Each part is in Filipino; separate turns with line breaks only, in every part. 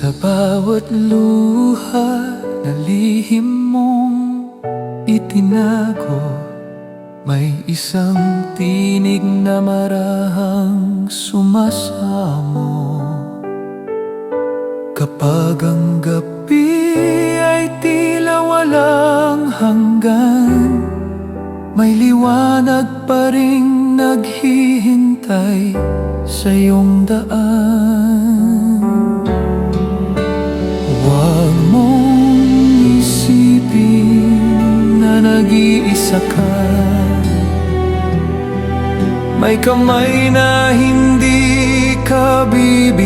Sa bawat luha na lihim mong itinago, may isang tinig na marahang sumasamo. Kapag ang gabi ay tila walang hanggan, may liwanag pa ring naghihintay sa iyong daan. Huwag mong isipin na nag-iisa ka. May kamay na hindi ka bibitawan.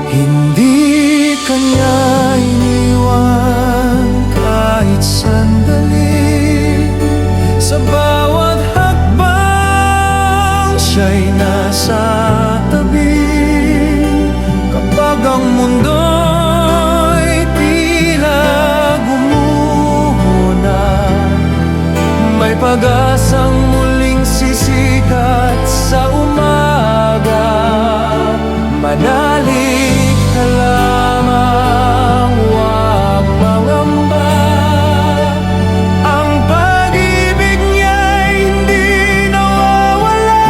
Hindi ka niya iniwan kahit sandali. Sa bawat hakbang siya'y nasa tabi. Kapag ang mundo'y tila gumuho, may pag-asang muling sisikat sa umaga. Manalig ka lamang, huwag mangamba. Ang pag-ibig niya'y hindi nawawala.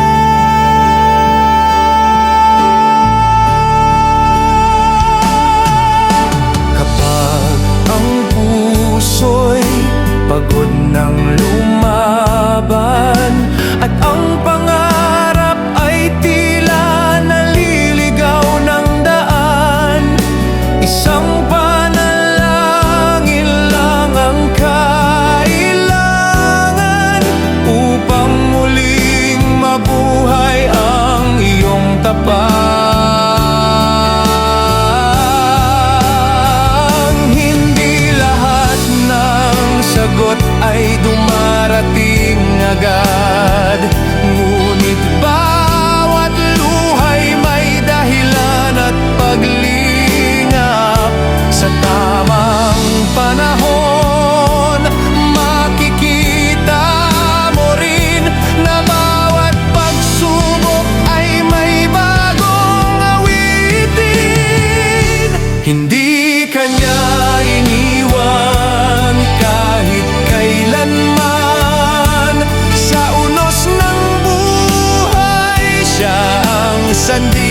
Kapag ang puso'y pagod ng lumaban at ang pangarap ay tila naliligaw ng daan, isang panalangin lang ang kailangan upang muling mabuhay ang iyong tapang. Hindi lahat ng sagot ay dumarating agad, ngunit bawat luha'y may dahilan at paglingap. Sa tamang panahon, makikita mo rin na bawat pagsubok ay may bagong awitin. Hindi ka niya iniwan kahit kailanman. Sa unos ng buhay, siya ang sandigan.